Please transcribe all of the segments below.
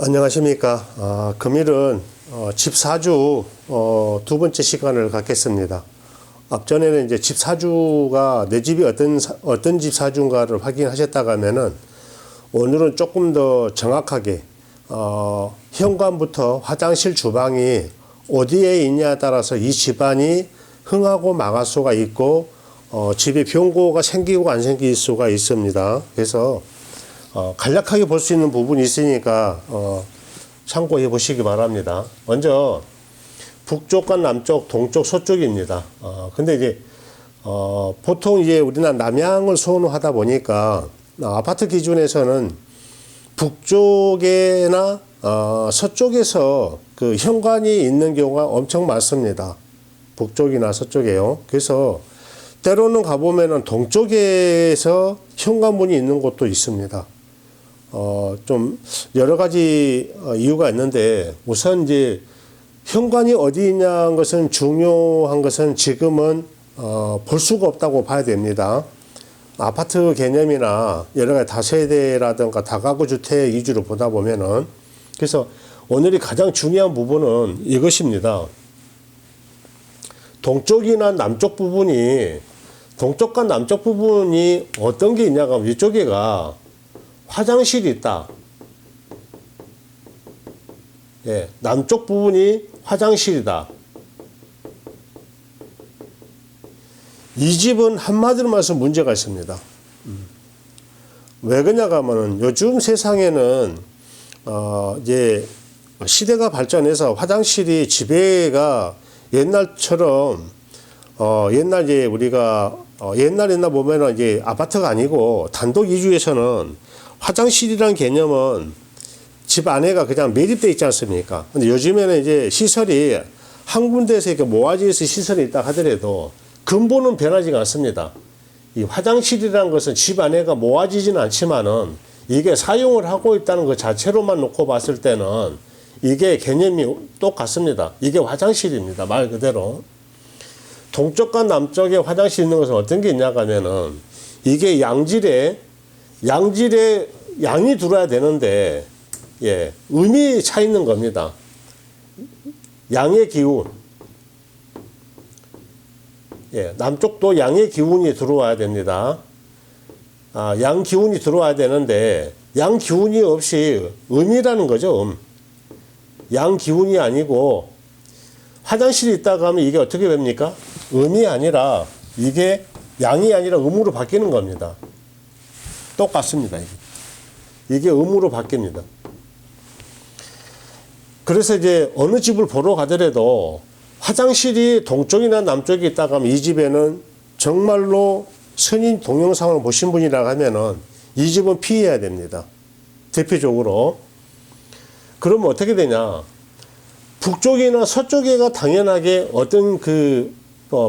안녕하십니까. 금일은 집 사주 두 번째 시간을 갖겠습니다. 앞전에는 이제 집 사주가 내 집이 어떤 집 사주인가를 확인하셨다가 하면은 오늘은 조금 더 정확하게 현관부터 화장실 주방이 어디에 있냐에 따라서 이 집안이 흥하고 망할 수가 있고 집에 병고가 생기고 안 생길 수가 있습니다. 그래서 간략하게 볼 수 있는 부분이 있으니까 참고해 보시기 바랍니다. 먼저 북쪽과 남쪽, 동쪽, 서쪽입니다. 근데 이제 보통 이제 우리나라 남향을 선호하다 보니까 아파트 기준에서는 북쪽이나 서쪽에서 그 현관이 있는 경우가 엄청 많습니다. 북쪽이나 서쪽에요. 그래서 때로는 가보면은 동쪽에서 현관문이 있는 곳도 있습니다. 좀 여러 가지 이유가 있는데 우선 이제 현관이 어디 있냐는 것은 중요한 것은 지금은 볼 수가 없다고 봐야 됩니다. 아파트 개념이나 여러 가지 다세대라든가 다가구 주택 위주로 보다 보면은 그래서 오늘이 가장 중요한 부분은 이것입니다. 동쪽이나 남쪽 부분이 동쪽과 남쪽 부분이 어떤 게 있냐가 하면 이쪽에가 화장실이 있다. 예, 남쪽 부분이 화장실이다. 이 집은 한마디로 말해서 문제가 있습니다. 왜 그러냐가 하면은 요즘 세상에는 이제 시대가 발전해서 화장실이 집에가 옛날처럼 옛날 이제 우리가 옛날 보면은 이제 아파트가 아니고 단독 이주에서는 화장실이란 개념은 집 안에가 그냥 매립되어 있지 않습니까? 근데 요즘에는 이제 시설이 한 군데에서 이렇게 모아지어서 시설이 있다 하더라도 근본은 변하지가 않습니다. 이 화장실이라는 것은 집 안에가 모아지지는 않지만은 이게 사용을 하고 있다는 것 자체로만 놓고 봤을 때는 이게 개념이 똑같습니다. 이게 화장실입니다. 말 그대로. 동쪽과 남쪽에 화장실 있는 것은 어떤 게 있냐고 하면은 이게 양질에 양이 들어야 되는데 예, 음이 차 있는 겁니다. 양의 기운. 예, 남쪽도 양의 기운이 들어와야 됩니다. 양 기운이 들어와야 되는데 양 기운이 없이 음이라는 거죠. 양 기운이 아니고 화장실이 있다고 하면 이게 어떻게 됩니까? 음이 아니라 이게 양이 아니라 음으로 바뀌는 겁니다. 똑같습니다. 이게 음으로 바뀝니다. 그래서 이제 어느 집을 보러 가더라도 화장실이 동쪽이나 남쪽에 있다고 하면 이 집에는 정말로 선인 동영상을 보신 분이라고 하면은 이 집은 피해야 됩니다. 대표적으로. 그러면 어떻게 되냐? 북쪽이나 서쪽에가 당연하게 어떤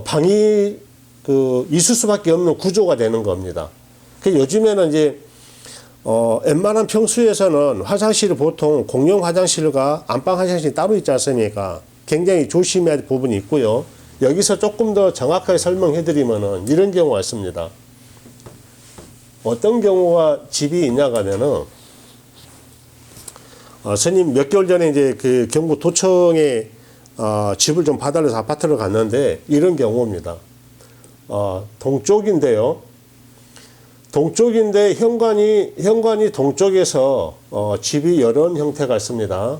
방이 있을 수밖에 없는 구조가 되는 겁니다. 요즘에는 이제 웬만한 평수에서는 화장실이 보통 공용 화장실과 안방 화장실이 따로 있지 않습니까? 굉장히 조심해야 할 부분이 있고요. 여기서 조금 더 정확하게 설명해 드리면은 이런 경우가 있습니다. 어떤 경우가 집이 있냐고 하면은 스님 몇 개월 전에 이제 그 경북 도청에 집을 좀 받아서 아파트를 갔는데 이런 경우입니다. 동쪽인데요. 동쪽인데 현관이 동쪽에서 집이 이런 형태가 있습니다.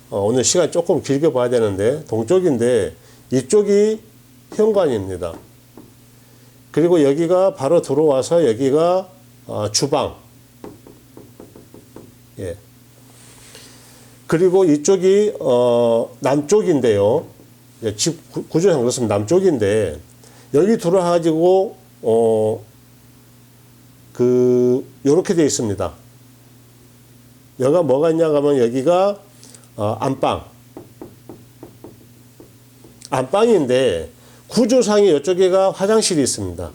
오늘 시간 조금 길게 봐야 되는데 동쪽인데 이쪽이 현관입니다. 그리고 여기가 바로 들어와서 여기가 주방. 예. 그리고 이쪽이 남쪽인데요. 예, 집 구조상 그렇습니다. 남쪽인데 여기 들어와가지고 요렇게 되어 있습니다. 여기가 뭐가 있냐고 하면 여기가 안방인데 구조상이 이쪽에가 화장실이 있습니다.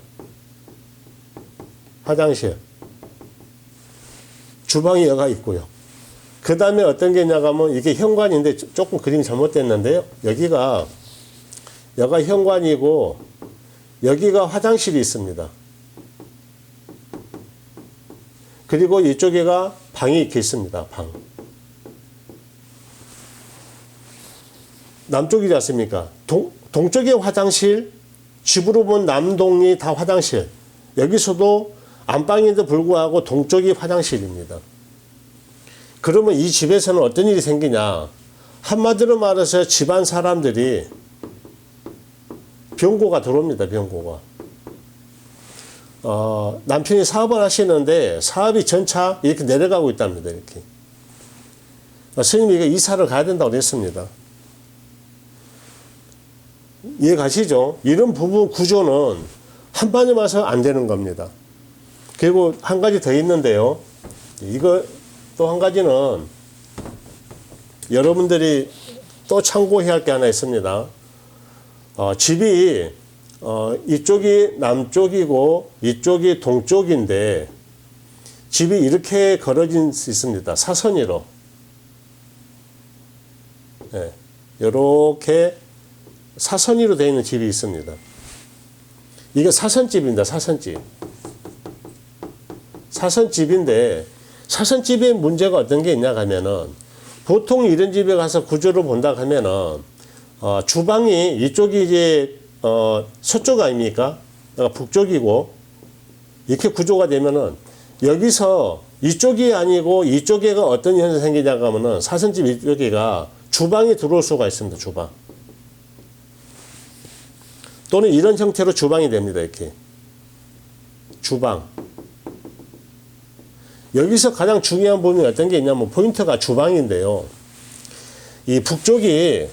화장실. 주방이 여기가 있고요. 그 다음에 어떤 게 있냐고 하면 이게 현관인데 조금 그림이 잘못됐는데요. 여기가 현관이고 여기가 화장실이 있습니다. 그리고 이쪽에가 방이 이렇게 있습니다. 방. 남쪽이지 않습니까? 동쪽에 화장실, 집으로 보면 남동이 다 화장실. 여기서도 안방인데도 불구하고 동쪽이 화장실입니다. 그러면 이 집에서는 어떤 일이 생기냐? 한마디로 말해서 집안 사람들이 병고가 들어옵니다. 병고가. 남편이 사업을 하시는데 사업이 전차 이렇게 내려가고 있답니다. 이렇게. 스님이 이거 이사를 가야 된다고 했습니다. 이해 가시죠? 이런 부분 구조는 한 번에 와서 안 되는 겁니다. 그리고 한 가지 더 있는데요. 이거 또 한 가지는 여러분들이 또 참고해야 할 게 하나 있습니다. 집이 이쪽이 남쪽이고 이쪽이 동쪽인데 집이 이렇게 걸어진 수 있습니다. 사선위로. 네, 이렇게 사선위로 되어 있는 집이 있습니다. 이게 사선집입니다. 사선집. 사선집인데 사선집의 문제가 어떤 게 있냐 하면은 보통 이런 집에 가서 구조를 본다 하면은 주방이 이쪽이 이제 서쪽 아닙니까? 북쪽이고 이렇게 구조가 되면은 여기서 이쪽이 아니고 이쪽에가 어떤 현상이 생기냐 하면은 사선집 이쪽에가 주방이 들어올 수가 있습니다. 주방. 또는 이런 형태로 주방이 됩니다. 이렇게. 주방. 여기서 가장 중요한 부분이 어떤 게 있냐면 포인트가 주방인데요. 이 북쪽이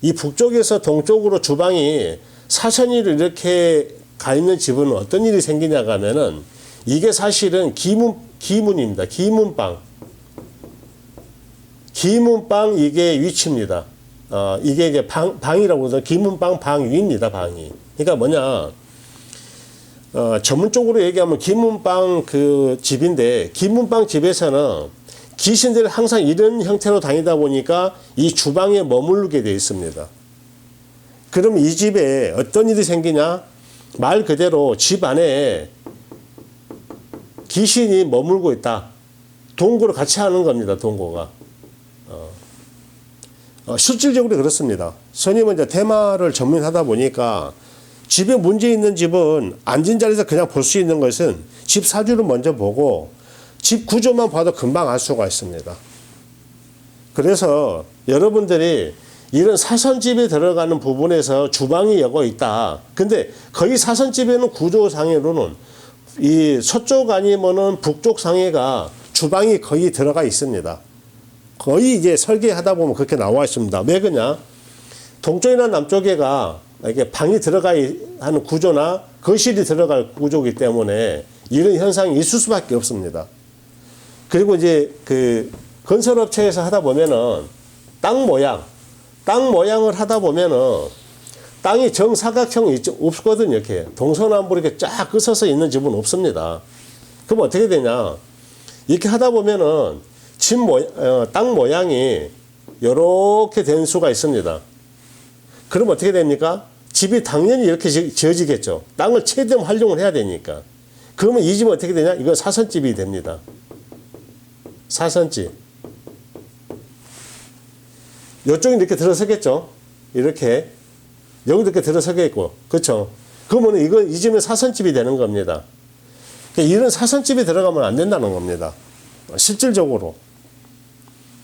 이 북쪽에서 동쪽으로 주방이 사선위로 이렇게 가 있는 집은 어떤 일이 생기냐 하면은 이게 사실은 기문입니다. 기문방. 기문방 이게 위치입니다. 이게 이제 방이라고 해서 기문방 방 위입니다. 방이. 그러니까 뭐냐? 전문적으로 얘기하면 기문방 그 집인데 기문방 집에서는 귀신들이 항상 이런 형태로 다니다 보니까 이 주방에 머무르게 되어 있습니다. 그럼 이 집에 어떤 일이 생기냐? 말 그대로 집 안에 귀신이 머물고 있다. 동거를 같이 하는 겁니다. 동거가. 실질적으로 그렇습니다. 스님은 이제 테마를 전문하다 보니까 집에 문제 있는 집은 앉은 자리에서 그냥 볼 수 있는 것은 집 사주를 먼저 보고 집 구조만 봐도 금방 알 수가 있습니다. 그래서 여러분들이 이런 사선집에 들어가는 부분에서 주방이 여거 있다. 근데 거의 사선집에는 구조상으로는 이 서쪽 아니면은 북쪽 상해가 주방이 거의 들어가 있습니다. 거의 이제 설계하다 보면 그렇게 나와 있습니다. 왜 그러냐? 동쪽이나 남쪽에가 이게 방이 들어가 하는 구조나 거실이 들어갈 구조이기 때문에 이런 현상이 있을 수밖에 없습니다. 그리고 이제 그 건설업체에서 하다 보면은 땅 모양을 하다 보면은 땅이 정사각형이 없거든요. 이렇게 동서남북으로 이렇게 쫙 끄서서 있는 집은 없습니다. 그럼 어떻게 되냐? 이렇게 하다 보면은 땅 모양이 이렇게 된 수가 있습니다. 그럼 어떻게 됩니까? 집이 당연히 이렇게 지어지겠죠. 땅을 최대한 활용을 해야 되니까. 그러면 이 집은 어떻게 되냐? 이건 사선집이 됩니다. 사선집. 이쪽이 이렇게 들어서겠죠. 이렇게. 여기도 이렇게 들어서겠고. 그렇죠. 그러면 이 집은 사선집이 되는 겁니다. 그러니까 이런 사선집이 들어가면 안 된다는 겁니다. 실질적으로.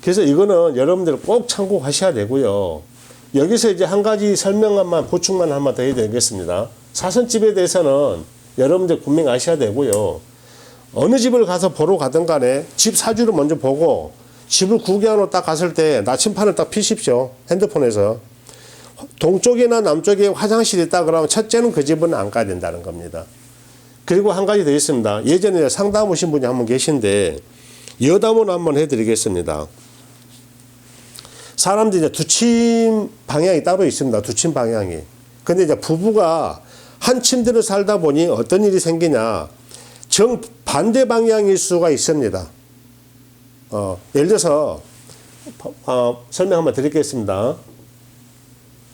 그래서 이거는 여러분들 꼭 참고하셔야 되고요. 여기서 이제 한 가지 보충만 한번 더 해야 되겠습니다. 사선집에 대해서는 여러분들 분명히 아셔야 되고요. 어느 집을 가서 보러 가든 간에 집 사주를 먼저 보고 집을 구경하러 딱 갔을 때 나침판을 딱 피십시오. 핸드폰에서. 동쪽이나 남쪽에 화장실이 있다 그러면 첫째는 그 집은 안 가야 된다는 겁니다. 그리고 한 가지 더 있습니다. 예전에 상담 오신 분이 한 분 계신데 여담을 한번 해드리겠습니다. 사람들이 이제 두침 방향이 따로 있습니다. 두침 방향이. 근데 이제 부부가 한 침대를 살다 보니 어떤 일이 생기냐. 정반대 방향일 수가 있습니다. 예를 들어서, 설명 한번 드리겠습니다.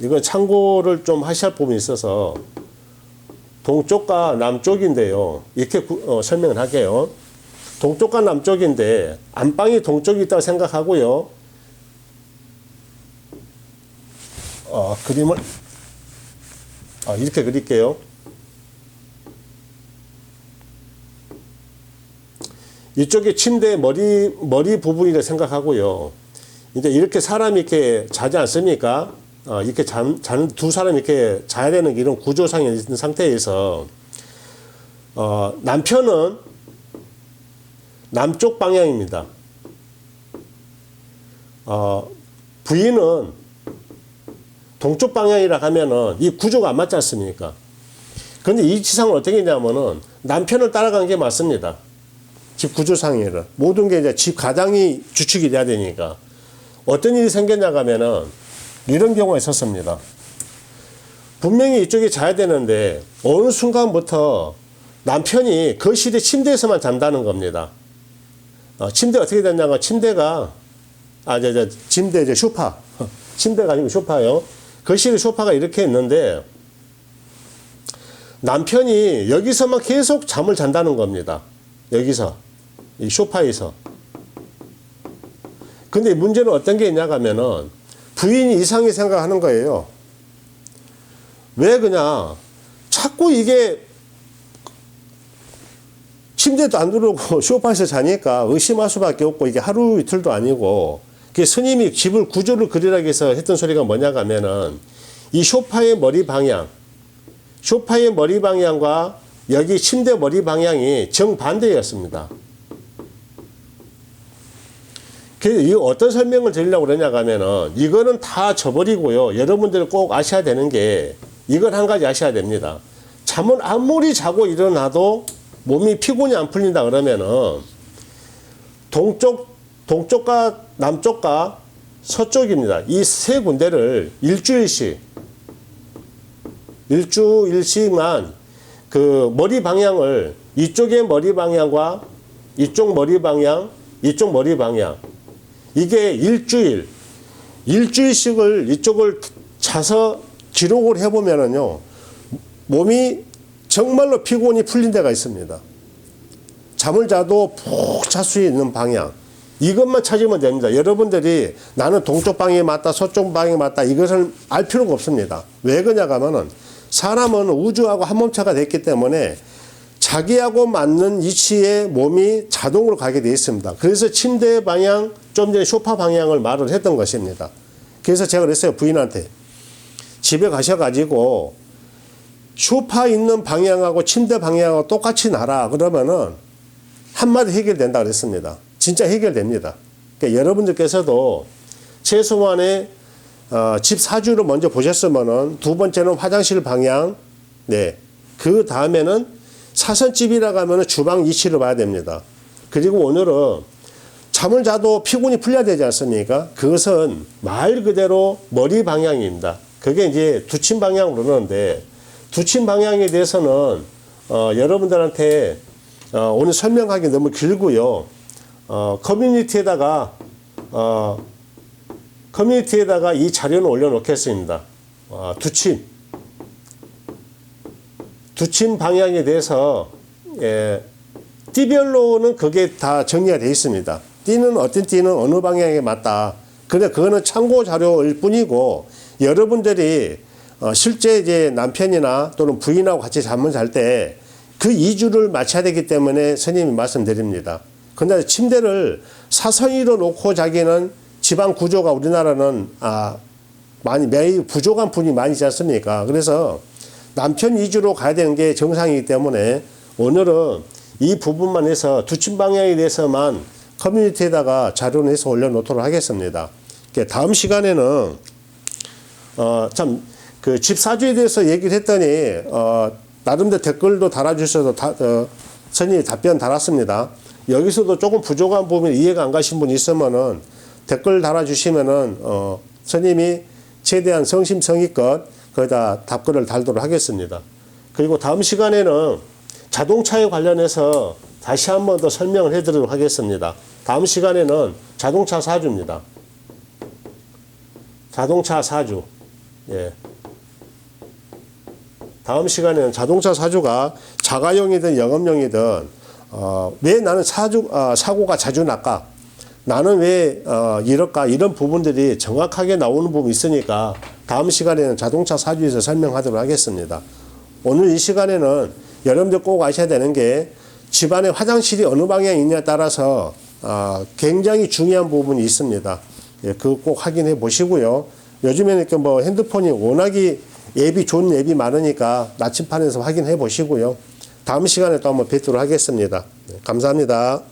이건 참고를 좀 하셔야 할 부분이 있어서, 동쪽과 남쪽인데요. 이렇게 설명을 할게요. 동쪽과 남쪽인데, 안방이 동쪽이 있다고 생각하고요. 그림을 이렇게 그릴게요. 이쪽이 침대 머리 부분이라 생각하고요. 이제 이렇게 사람이 이렇게 자지 않습니까? 이렇게 자는 두 사람이 이렇게 자야 되는 이런 구조상에 있는 상태에서, 남편은 남쪽 방향입니다. 부인은 동쪽 방향이라 하면은 이 구조가 안 맞지 않습니까? 그런데 이 지상은 어떻게 했냐면은 남편을 따라가는 게 맞습니다. 집 구조상에는. 모든 게 이제 집 가장이 주축이 돼야 되니까. 어떤 일이 생겼냐 하면은 이런 경우가 있었습니다. 분명히 이쪽에 자야 되는데 어느 순간부터 남편이 거실에 침대에서만 잔다는 겁니다. 침대 어떻게 됐냐면 침대가 침대 이제 소파. 침대가 아니고 소파요. 거실에 소파가 이렇게 있는데 남편이 여기서만 계속 잠을 잔다는 겁니다. 여기서 이 소파에서. 근데 문제는 어떤 게 있냐 하면은 부인이 이상하게 생각하는 거예요. 왜 그냥 자꾸 이게 침대도 안 들어오고 소파에서 자니까 의심할 수밖에 없고, 이게 하루 이틀도 아니고, 스님이 집을 구조를 그리라 해서 했던 소리가 뭐냐 하면은 이 소파의 머리 방향과 여기 침대 머리 방향이 정반대였습니다. 그래서 이 어떤 설명을 드리려고 그러냐 하면은 이거는 다 져버리고요. 여러분들 꼭 아셔야 되는 게 이걸 한 가지 아셔야 됩니다. 잠은 아무리 자고 일어나도 몸이 피곤이 안 풀린다 그러면은 동쪽과 남쪽과 서쪽입니다. 이 세 군데를 일주일씩만 그 머리 방향을, 이쪽의 머리 방향과 이쪽 머리 방향, 이게 일주일씩을 이쪽을 차서 기록을 해보면은요, 몸이 정말로 피곤이 풀린 데가 있습니다. 잠을 자도 푹 잘 수 있는 방향. 이것만 찾으면 됩니다. 여러분들이 나는 동쪽 방향이 맞다, 서쪽 방향이 맞다, 이것을 알 필요가 없습니다. 왜 그러냐 하면은 사람은 우주하고 한 몸체가 됐기 때문에 자기하고 맞는 위치에 몸이 자동으로 가게 되어 있습니다. 그래서 침대 방향, 좀 전에 소파 방향을 말을 했던 것입니다. 그래서 제가 그랬어요. 부인한테. 집에 가셔가지고 소파 있는 방향하고 침대 방향하고 똑같이 놔라. 그러면은 한마디 해결된다 그랬습니다. 진짜 해결됩니다. 그러니까 여러분들께서도 최소한의 집 사주를 먼저 보셨으면은 두 번째는 화장실 방향, 그 다음에는 사선집이라고 하면은 주방 위치를 봐야 됩니다. 그리고 오늘은 잠을 자도 피곤이 풀려야 되지 않습니까? 그것은 말 그대로 머리 방향입니다. 그게 이제 두침 방향으로 그러는데, 두침 방향에 대해서는 여러분들한테 오늘 설명하기 너무 길고요. 커뮤니티에다가 이 자료는 올려놓겠습니다. 두침 방향에 대해서 띠별로는 그게 다 정리가 되어 있습니다. 어떤 띠는 어느 방향에 맞다. 근데 그거는 참고 자료일 뿐이고, 여러분들이 실제 이제 남편이나 또는 부인하고 같이 잠을 잘 때 그 이주를 맞춰야 되기 때문에 스님이 말씀드립니다. 근데 침대를 사선위로 놓고 자기는 집안 구조가 우리나라는 매우 부족한 분이 많이 있지 않습니까? 그래서 남편 위주로 가야 되는 게 정상이기 때문에 오늘은 이 부분만 해서 두침 방향에 대해서만 커뮤니티에다가 자료를 해서 올려놓도록 하겠습니다. 다음 시간에는 그 집 사주에 대해서 얘기를 했더니 나름대로 댓글도 달아주셔서 선생님이 답변 달았습니다. 여기서도 조금 부족한 부분이 이해가 안 가신 분이 있으면은 댓글 달아주시면은 선생님이 최대한 성심성의껏 거기다 답글을 달도록 하겠습니다. 그리고 다음 시간에는 자동차에 관련해서 다시 한 번 더 설명을 해드리도록 하겠습니다. 다음 시간에는 자동차 사주입니다. 자동차 사주. 다음 시간에는 자동차 사주가 자가용이든 영업용이든 왜 나는 사고가 자주 날까? 나는 왜 이럴까 이런 부분들이 정확하게 나오는 부분이 있으니까 다음 시간에는 자동차 사주에서 설명하도록 하겠습니다. 오늘 이 시간에는 여러분들 꼭 아셔야 되는 게 집안에 화장실이 어느 방향에 있냐에 따라서 굉장히 중요한 부분이 있습니다. 예, 그거 꼭 확인해 보시고요. 요즘에는 이렇게 뭐 핸드폰이 워낙에 앱이 좋은 앱이 많으니까 나침판에서 확인해 보시고요. 다음 시간에 또 한번 뵙도록 하겠습니다. 네, 감사합니다.